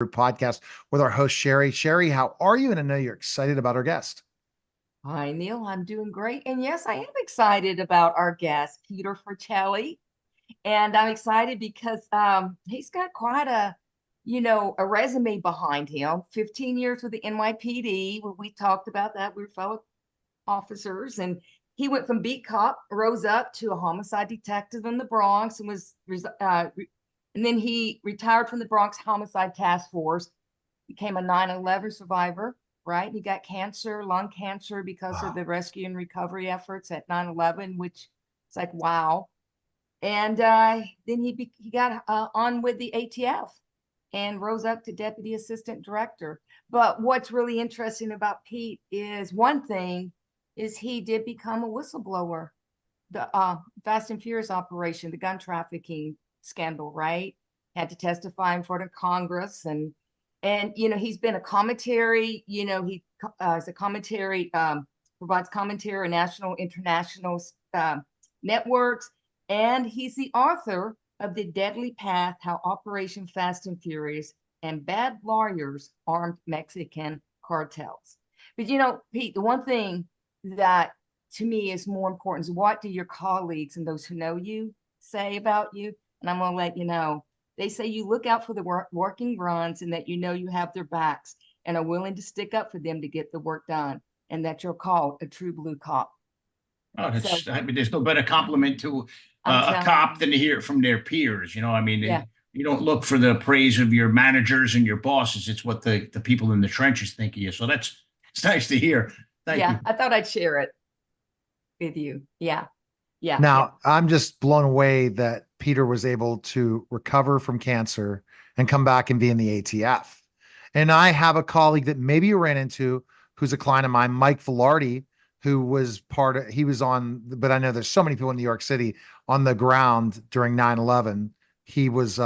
podcast with our host, Sherry. Sherry, how are you? And I know you're excited about our guest. Hi, Neil. I'm doing great. And yes, I am excited about our guest, Peter Forcelli. And I'm excited because he's got quite a resume behind him. 15 years with the NYPD. When we talked about that, we were fellow officers. And he went from beat cop, rose up to a homicide detective in the Bronx, and and then he retired from the Bronx Homicide Task Force, became a 9/11 survivor, right? He got cancer, lung cancer, because of Wow. the rescue and recovery efforts at 9/11, which it's like, wow. And then he got on with the ATF and rose up to deputy assistant director. But what's really interesting about Pete is one thing is he did become a whistleblower. The Fast and Furious operation, the gun trafficking scandal, right? Had to testify in front of Congress, and he's been a commentary. He is a commentary, provides commentary on national, international networks, and he's the author of The Deadly Path: How Operation Fast and Furious and Bad Lawyers Armed Mexican Cartels. But Pete, the one thing that to me is more important is, what do your colleagues and those who know you say about you? And I'm going to let you know. They say you look out for the working runs, and that you have their backs and are willing to stick up for them to get the work done, and that you're called a true blue cop. Oh, So I mean, there's no better compliment to I'm a telling cop you, than to hear it from their peers. I mean, yeah, you don't look for the praise of your managers and your bosses. It's what the people in the trenches think of you. So it's nice to hear. Thank yeah, you. I thought I'd share it with you. Yeah, yeah, yeah. Now, I'm just blown away that Peter was able to recover from cancer and come back and be in the ATF. And I have a colleague that maybe you ran into who's a client of mine, Mike Velarde, who was he was on, but I know there's so many people in New York City on the ground during 9/11. He worked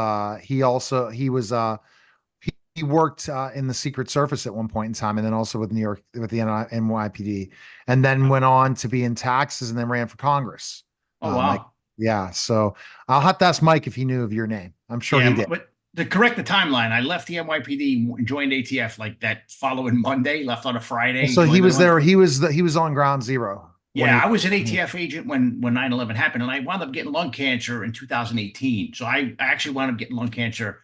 in the Secret Service at one point in time, and then also with New York with the NYPD, and then went on to be in taxes, and then ran for Congress. Oh, Mike, wow. yeah. So I'll have to ask Mike if he knew of your name. I'm sure Yeah, he did. but to correct the timeline, I left the NYPD and joined ATF like that following Monday, left on a Well, Friday, so he joined it was on. there. He was on ground zero when Yeah, he. I was an ATF agent when 9/11 happened, and I wound up getting lung cancer in 2018. So I actually wound up getting lung cancer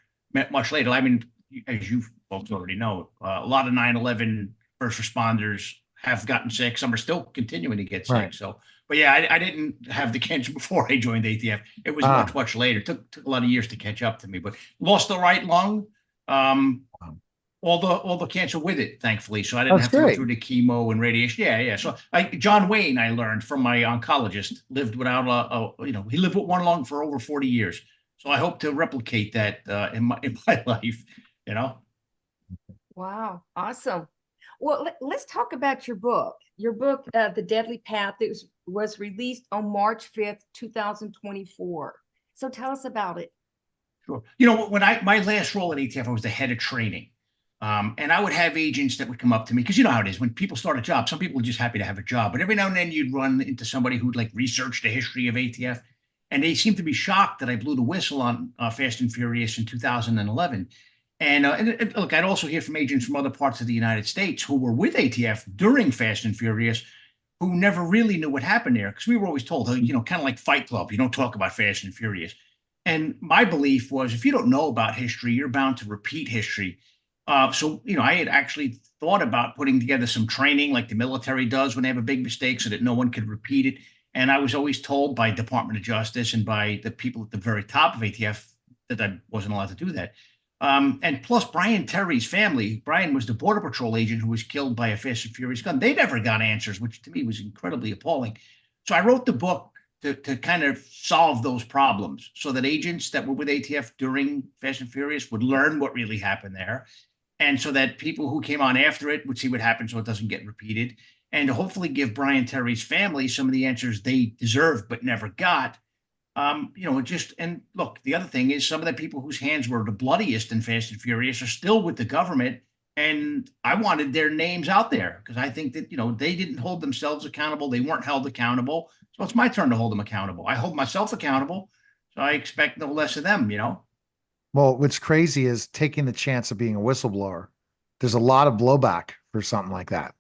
much later. I mean, as you folks already know, a lot of 9/11 first responders have gotten sick. Some are still continuing to get Right. sick. So, but yeah, I didn't have the cancer before I joined ATF. It was Ah, much later. It took a lot of years to catch up to me, but lost the right lung. Um, all the cancer with it, thankfully. So I didn't that's have to go great. through the chemo and radiation. Yeah, yeah. So John Wayne, I learned from my oncologist, lived without he lived with one lung for over 40 years. So I hope to replicate that in my life. You know. Wow, awesome. Well, let's talk about your book. Your book, The Deadly Path, that was released on March 5th, 2024. So tell us about it. Sure. When my last role at ATF, I was the head of training. And I would have agents that would come up to me because you know how it is when people start a job. Some people are just happy to have a job, but every now and then you'd run into somebody who'd like research the history of ATF, and they seemed to be shocked that I blew the whistle on Fast and Furious in 2011. And look, I'd also hear from agents from other parts of the United States who were with ATF during Fast and Furious, who never really knew what happened there because we were always told, kind of like Fight Club, you don't talk about Fast and Furious. And my belief was, if you don't know about history, you're bound to repeat history. So I had actually thought about putting together some training like the military does when they have a big mistake so that no one could repeat it. And I was always told by Department of Justice and by the people at the very top of ATF that I wasn't allowed to do that. And plus, Brian Terry's family, Brian was the Border Patrol agent who was killed by a Fast and Furious gun. They never got answers, which to me was incredibly appalling. So I wrote the book to kind of solve those problems so that agents that were with ATF during Fast and Furious would learn what really happened there. And so that people who came on after it would see what happened so it doesn't get repeated. And to hopefully give Brian Terry's family some of the answers they deserved but never got. And look, the other thing is some of the people whose hands were the bloodiest in Fast and Furious are still with the government. And I wanted their names out there because I think that, they didn't hold themselves accountable. They weren't held accountable. So it's my turn to hold them accountable. I hold myself accountable. So I expect no less of them. Well, what's crazy is taking the chance of being a whistleblower. There's a lot of blowback for something like that.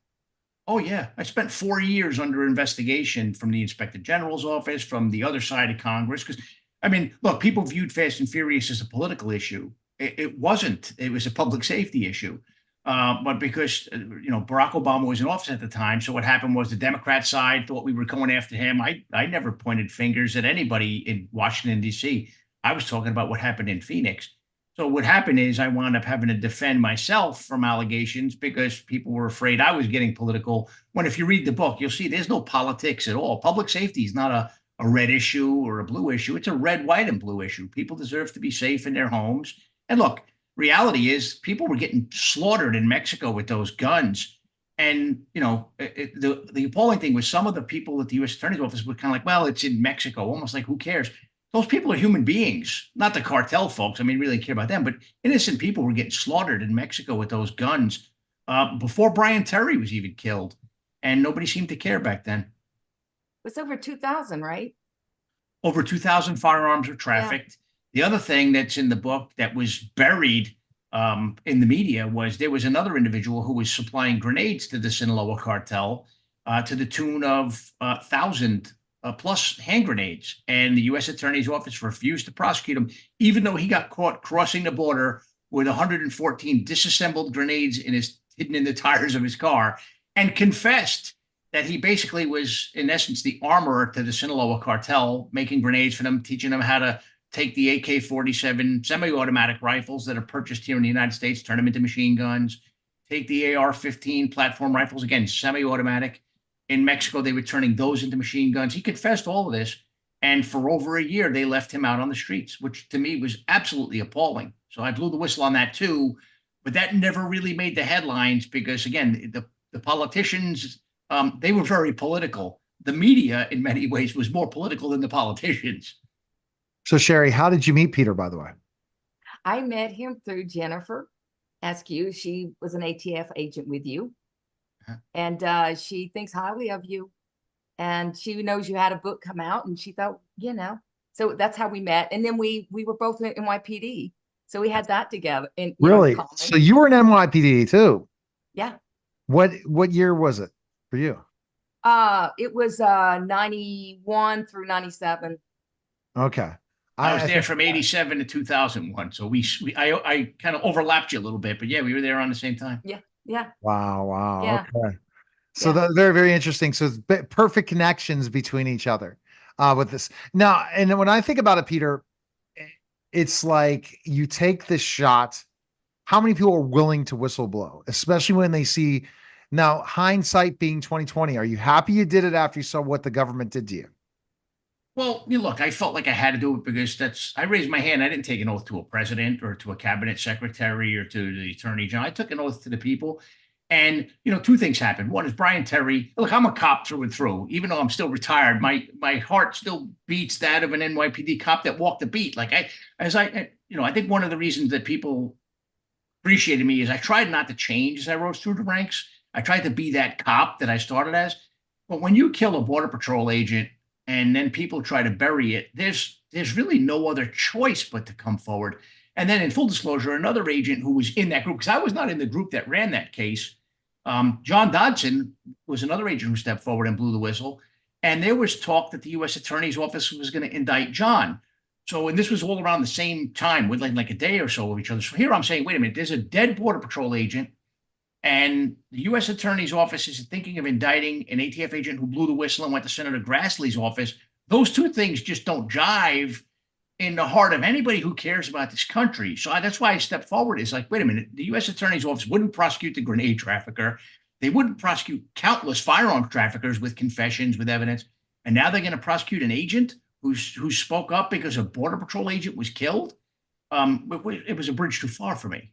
Oh yeah, I spent 4 years under investigation from the Inspector General's office, from the other side of Congress. Because, I mean, look, people viewed Fast and Furious as a political issue. It wasn't. It was a public safety issue. But because Barack Obama was in office at the time, so what happened was the Democrat side thought we were going after him. I never pointed fingers at anybody in Washington D.C. I was talking about what happened in Phoenix. So what happened is I wound up having to defend myself from allegations because people were afraid I was getting political. When if you read the book, you'll see there's no politics at all. Public safety is not a red issue or a blue issue. It's a red, white, and blue issue. People deserve to be safe in their homes. And look, reality is people were getting slaughtered in Mexico with those guns. And the appalling thing was some of the people at the U.S. Attorney's Office were kind of like, well, it's in Mexico, almost like who cares? Those people are human beings, not the cartel folks. I mean, really care about them, but innocent people were getting slaughtered in Mexico with those guns before Brian Terry was even killed, and nobody seemed to care back then. It's over 2,000, right? Over 2,000 firearms were trafficked. The other thing that's in the book that was buried in the media was there was another individual who was supplying grenades to the Sinaloa cartel to the tune of 1,000 plus hand grenades. And the U.S. Attorney's Office refused to prosecute him, even though he got caught crossing the border with 114 disassembled grenades hidden in the tires of his car, and confessed that he basically was, in essence, the armorer to the Sinaloa cartel, making grenades for them, teaching them how to take the AK-47 semi-automatic rifles that are purchased here in the United States, turn them into machine guns, take the AR-15 platform rifles, again, semi-automatic. In Mexico, they were turning those into machine guns. He confessed all of this. And for over a year, they left him out on the streets, which to me was absolutely appalling. So I blew the whistle on that too. But that never really made the headlines because, again, the politicians, they were very political. The media, in many ways, was more political than the politicians. So, Sherry, how did you meet Peter, by the way? I met him through Jennifer Askew. She was an ATF agent with you. And she thinks highly of you. And she knows you had a book come out and she thought, so that's how we met. And then we were both in NYPD. So we had that together. And really? So you were in NYPD too? Yeah. What year was it for you? It was 91 through 97. Okay. I was there from 87 to 2001. So I kind of overlapped you a little bit, but yeah, we were there on the same time. Yeah. Yeah. Wow. Yeah. Okay. So that's very, very interesting. So it's perfect connections between each other with this. Now, and when I think about it, Peter, it's like you take this shot. How many people are willing to whistleblow, especially when they see now hindsight being 2020? Are you happy you did it after you saw what the government did to you? Well, look, I felt like I had to do it because I raised my hand. I didn't take an oath to a president or to a cabinet secretary or to the attorney general. I took an oath to the people. And, two things happened. One is Brian Terry. Look, I'm a cop through and through. Even though I'm still retired, my heart still beats that of an NYPD cop that walked the beat. Like I think one of the reasons that people appreciated me is I tried not to change as I rose through the ranks. I tried to be that cop that I started as. But when you kill a Border Patrol agent, and then people try to bury it, there's really no other choice but to come forward. And then in full disclosure, another agent who was in that group, because I was not in the group that ran that case, John Dodson was another agent who stepped forward and blew the whistle. And there was talk that the U.S. Attorney's Office was going to indict John. So, and this was all around the same time with like a day or so of each other. So here I'm saying, wait a minute, there's a dead Border Patrol agent. And the U.S. Attorney's Office is thinking of indicting an ATF agent who blew the whistle and went to Senator Grassley's office. Those two things just don't jive in the heart of anybody who cares about this country. So that's why I stepped forward. It's like, wait a minute, the U.S. Attorney's Office wouldn't prosecute the grenade trafficker. They wouldn't prosecute countless firearm traffickers with confessions, with evidence. And now they're going to prosecute an agent who spoke up because a Border Patrol agent was killed. It was a bridge too far for me.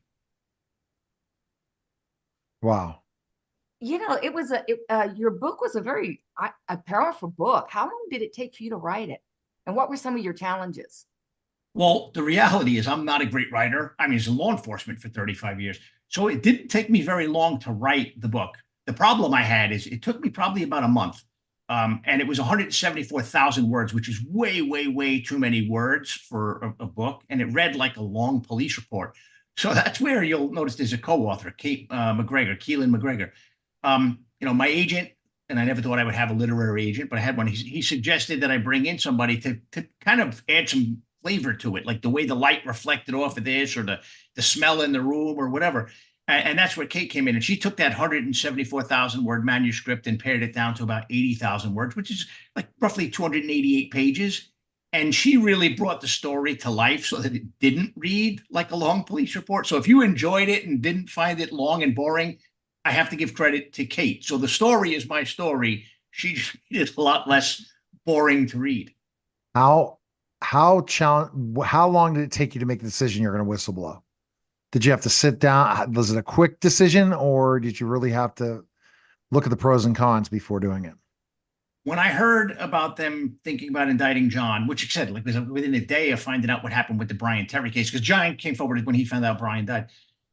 Wow. It was your book was a very powerful book. How long did it take for you to write it? And what were some of your challenges? Well, the reality is I'm not a great writer. I mean, I was in law enforcement for 35 years. So it didn't take me very long to write the book. The problem I had is it took me probably about a month And it was 174,000 words, which is way, way, way too many words for a book. And it read like a long police report. So that's where you'll notice there's a co-author, Kate McGregor, Keelan McGregor. My agent, and I never thought I would have a literary agent, but I had one. He suggested that I bring in somebody to kind of add some flavor to it, like the way the light reflected off of this, or the smell in the room, or whatever. And that's where Kate came in, and she took that 174,000 word manuscript and pared it down to about 80,000 words, which is like roughly 288 pages. And she really brought the story to life so that it didn't read like a long police report. So if you enjoyed it and didn't find it long and boring, I have to give credit to Kate. So the story is my story. She is a lot less boring to read. How long did it take you to make the decision you're going to whistleblow? Did you have to sit down? Was it a quick decision, or did you really have to look at the pros and cons before doing it? When I heard about them thinking about indicting John, which I said, like, within a day of finding out what happened with the Brian Terry case, because John came forward when he found out Brian died,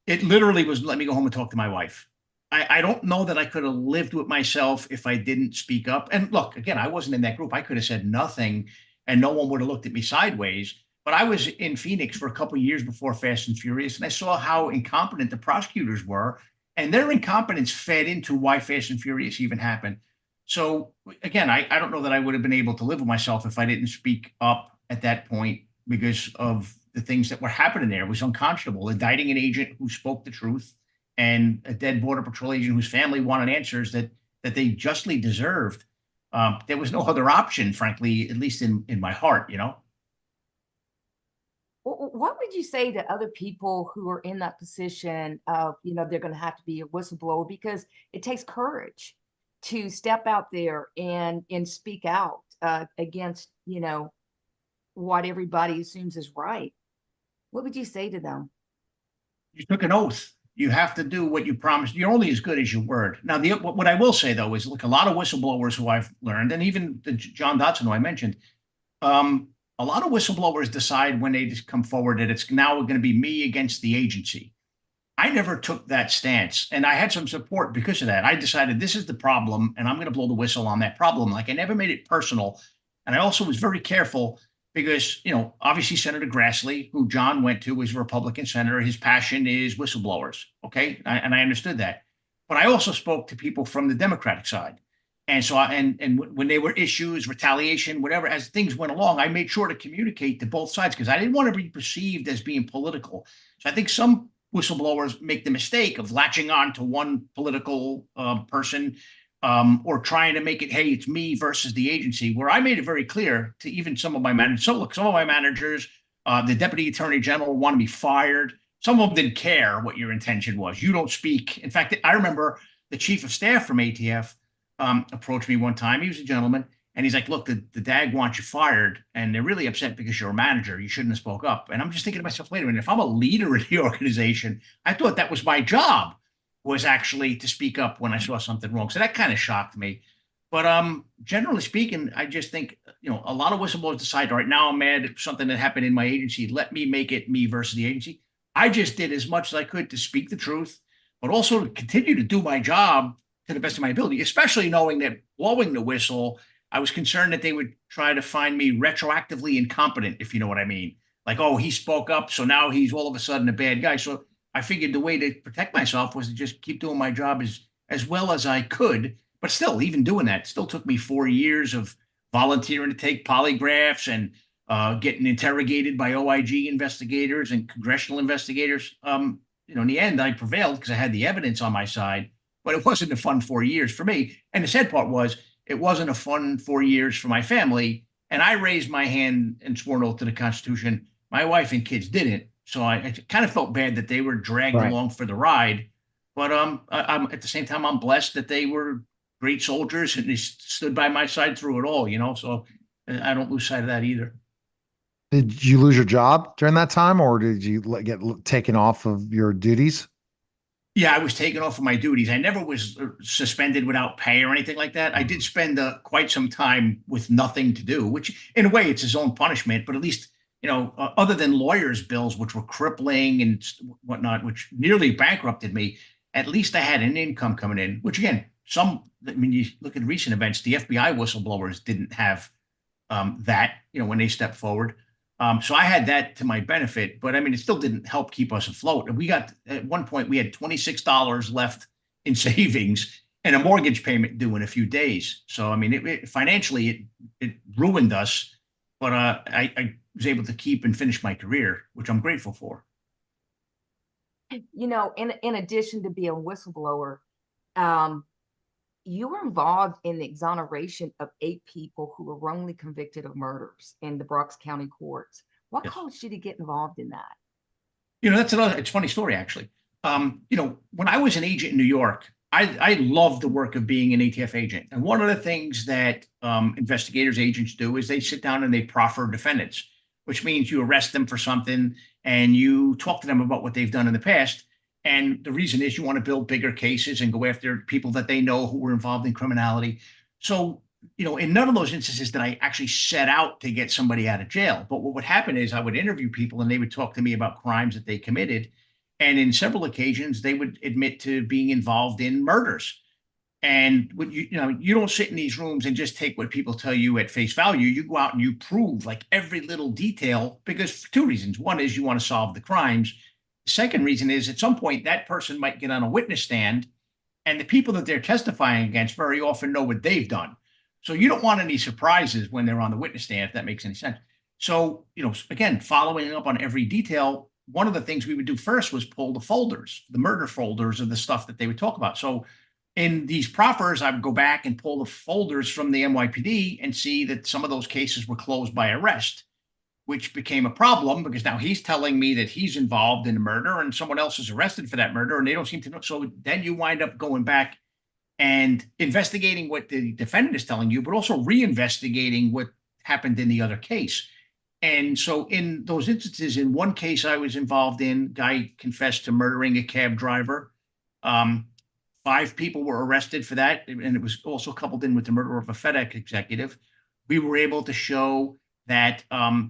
it literally was, let me go home and talk to my wife. I don't know that I could have lived with myself if I didn't speak up. And look, again, I wasn't in that group. I could have said nothing and no one would have looked at me sideways. But I was in Phoenix for a couple of years before Fast and Furious, and I saw how incompetent the prosecutors were, and their incompetence fed into why Fast and Furious even happened. So again, I don't know that I would have been able to live with myself if I didn't speak up at that point, because of the things that were happening there. It was unconscionable, indicting an agent who spoke the truth, and a dead Border Patrol agent whose family wanted answers that they justly deserved. There was no other option, frankly, at least in my heart, What would you say to other people who are in that position of, they're going to have to be a whistleblower, because it takes courage to step out there and speak out against, what everybody assumes is right? What would you say to them? You took an oath. You have to do what you promised. You're only as good as your word. Now, what I will say, though, is, look, a lot of whistleblowers who I've learned, and even the John Dotson, who I mentioned, a lot of whistleblowers decide when they just come forward that it's now going to be me against the agency. I never took that stance, and I had some support because of that. I decided this is the problem, and I'm going to blow the whistle on that problem. Like, I never made it personal. And I also was very careful because, obviously Senator Grassley, who John went to, was a Republican senator. His passion is whistleblowers. Okay. And I understood that. But I also spoke to people from the Democratic side. And so, when there were issues, retaliation, whatever, as things went along, I made sure to communicate to both sides because I didn't want to be perceived as being political. So I think some whistleblowers make the mistake of latching on to one political person, or trying to make it, hey, it's me versus the agency, where I made it very clear to even some of my managers. So look, some of my managers, the deputy attorney general wanted me fired. Some of them didn't care what your intention was. You don't speak. In fact, I remember the chief of staff from ATF approached me one time. He was a gentleman, and he's like, look, the DAG wants you fired, and they're really upset because you're a manager. You shouldn't have spoke up. And I'm just thinking to myself, wait a minute, if I'm a leader in the organization, I thought that was my job, was actually to speak up when I saw something wrong. So that kind of shocked me. But generally speaking, I just think, a lot of whistleblowers decide, all right, now I'm mad at something that happened in my agency. Let me make it me versus the agency. I just did as much as I could to speak the truth, but also to continue to do my job to the best of my ability, especially knowing that blowing the whistle, I was concerned that they would try to find me retroactively incompetent, if you know what I mean. Like, oh, he spoke up, so now he's all of a sudden a bad guy. So I figured the way to protect myself was to just keep doing my job as well as I could. But still, even doing that still took me 4 years of volunteering to take polygraphs and getting interrogated by OIG investigators and congressional investigators. In the end, I prevailed because I had the evidence on my side. But it wasn't a fun 4 years for me. And the sad part was, it wasn't a fun 4 years for my family. And I raised my hand and swore an oath to the Constitution. My wife and kids didn't. So I kind of felt bad that they were dragged along for the ride. But I'm at the same time, I'm blessed that they were great soldiers and they stood by my side through it all, so I don't lose sight of that either. Did you lose your job during that time, or did you get taken off of your duties? Yeah, I was taken off of my duties. I never was suspended without pay or anything like that. I did spend quite some time with nothing to do, which in a way it's his own punishment, but at least, other than lawyers' bills, which were crippling and whatnot, which nearly bankrupted me, at least I had an income coming in, which again, I mean, you look at recent events, the FBI whistleblowers didn't have that, when they stepped forward. So I had that to my benefit, but I mean, it still didn't help keep us afloat. And at one point, we had $26 left in savings and a mortgage payment due in a few days. So, I mean, financially, it ruined us, but I was able to keep and finish my career, which I'm grateful for. In addition to being a whistleblower, you were involved in the exoneration of 8 people who were wrongly convicted of murders in the Bucks County courts. What Yes. caused you to get involved in that? It's a funny story, actually. When I was an agent in New York, I loved the work of being an ATF agent. And one of the things that investigators, agents do is they sit down and they proffer defendants, which means you arrest them for something and you talk to them about what they've done in the past. And the reason is you want to build bigger cases and go after people that they know who were involved in criminality. So, in none of those instances did I actually set out to get somebody out of jail. But what would happen is I would interview people and they would talk to me about crimes that they committed. And in several occasions, they would admit to being involved in murders. And what you don't sit in these rooms and just take what people tell you at face value. You go out and you prove like every little detail, because for 2 reasons. One is you want to solve the crimes. The second reason is at some point that person might get on a witness stand, and the people that they're testifying against very often know what they've done. So you don't want any surprises when they're on the witness stand, if that makes any sense. So, again, following up on every detail, one of the things we would do first was pull the folders, the murder folders of the stuff that they would talk about. So in these proffers, I would go back and pull the folders from the NYPD and see that some of those cases were closed by arrest, which became a problem because now he's telling me that he's involved in a murder and someone else is arrested for that murder and they don't seem to know. So then you wind up going back and investigating what the defendant is telling you, but also reinvestigating what happened in the other case. And so in those instances, in one case I was involved in, guy confessed to murdering a cab driver. 5 people were arrested for that. And it was also coupled in with the murder of a FedEx executive. We were able to show that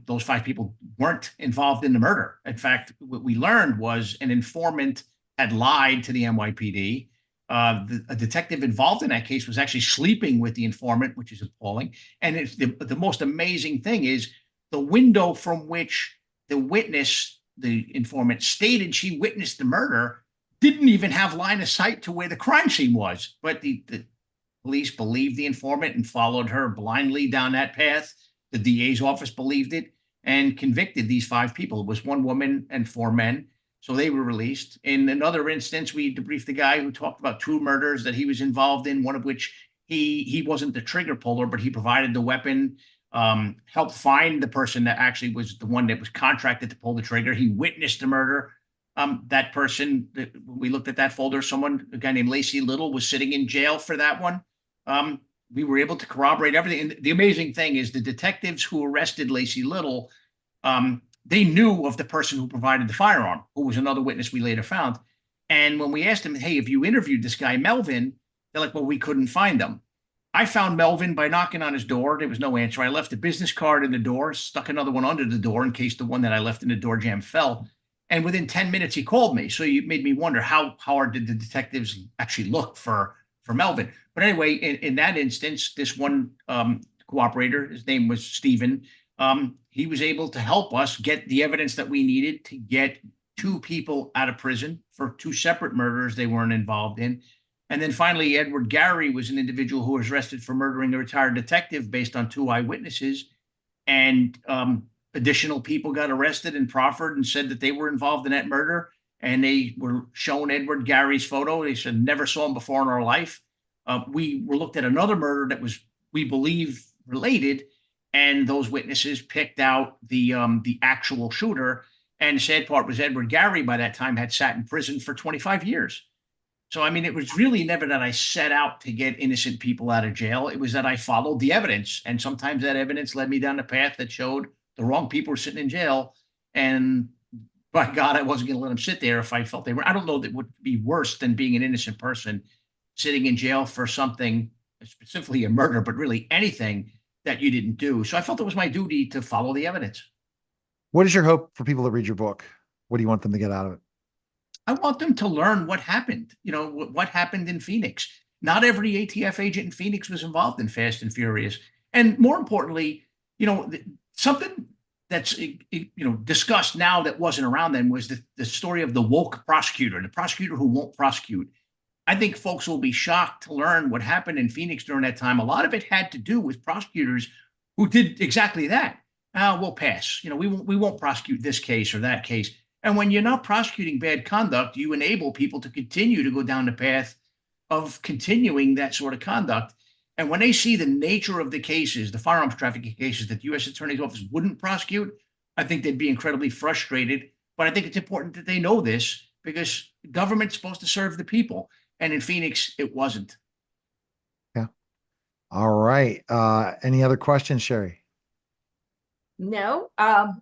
those 5 people weren't involved in the murder. In fact, what we learned was an informant had lied to the NYPD. A detective involved in that case was actually sleeping with the informant, which is appalling. And it's the most amazing thing is the window from which the witness, the informant, stated she witnessed the murder didn't even have line of sight to where the crime scene was. But the police believed the informant and followed her blindly down that path. The DA's office believed it and convicted these 5 people. It was 1 woman and 4 men. So they were released. In another instance, we debriefed the guy who talked about 2 murders that he was involved in, one of which he wasn't the trigger puller, but he provided the weapon, helped find the person that actually was the one that was contracted to pull the trigger. He witnessed the murder. That person, we looked at that folder, a guy named Lacey Little was sitting in jail for that one. We were able to corroborate everything. And the amazing thing is the detectives who arrested Lacey Little, they knew of the person who provided the firearm, who was another witness we later found. And when we asked them, hey, have you interviewed this guy, Melvin? They're like, well, we couldn't find him. I found Melvin by knocking on his door. There was no answer. I left a business card in the door, stuck another one under the door in case the one that I left in the door jamb fell. And within 10 minutes, he called me. So you made me wonder how hard did the detectives actually look for Melvin? But anyway, in that instance, this one cooperator, his name was Stephen, he was able to help us get the evidence that we needed to get 2 people out of prison for 2 separate murders they weren't involved in. And then finally, Edward Gary was an individual who was arrested for murdering a retired detective based on 2 eyewitnesses. And additional people got arrested and proffered and said that they were involved in that murder. And they were shown Edward Gary's photo. They said never saw him before in our life. We were looked at another murder that was, we believe, related. And those witnesses picked out the actual shooter. And the sad part was Edward Gary by that time had sat in prison for 25 years. So, I mean, it was really never that I set out to get innocent people out of jail. It was that I followed the evidence. And sometimes that evidence led me down the path that showed the wrong people were sitting in jail. And by God, I wasn't going to let them sit there if I felt they were. I don't know that would be worse than being an innocent person sitting in jail for something, specifically a murder, but really anything that you didn't do. So I felt it was my duty to follow the evidence. What is your hope for people that read your book? What do you want them to get out of it? I want them to learn what happened, what happened in Phoenix. not every ATF agent in Phoenix was involved in Fast and Furious. And more importantly, something that's discussed now that wasn't around then was the story of the woke prosecutor, the prosecutor who won't prosecute. I think folks will be shocked to learn what happened in Phoenix during that time. A lot of it had to do with prosecutors who did exactly that. We'll pass. We won't prosecute this case or that case. And when you're not prosecuting bad conduct, you enable people to continue to go down the path of continuing that sort of conduct. And when they see the nature of the cases, the firearms trafficking cases that the U.S. Attorney's Office wouldn't prosecute, I think they'd be incredibly frustrated. But I think it's important that they know this because government's supposed to serve the people. And in Phoenix, it wasn't. Yeah. All right. Any other questions, Sherry? No,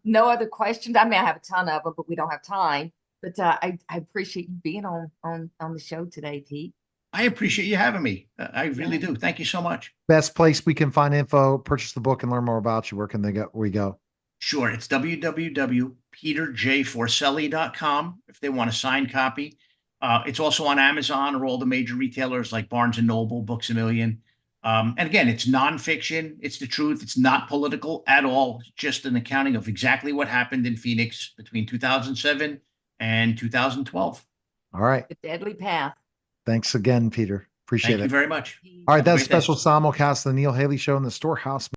no other questions. I mean, I have a ton of them, but we don't have time. But I appreciate you being on the show today, Pete. I appreciate you having me. I really do. Thank you so much. Best place we can find info, purchase the book, and learn more about you. Where can we go? Sure. It's www.peterjforcelli.com if they want a signed copy. It's also on Amazon or all the major retailers like Barnes & Noble, Books A Million. And again, it's nonfiction. It's the truth. It's not political at all. It's just an accounting of exactly what happened in Phoenix between 2007 and 2012. All right. The Deadly Path. Thanks again, Peter. Appreciate it. Thank you very much. All right. Have a That's great day. special simulcast of the Neil Haley Show in the Storehouse.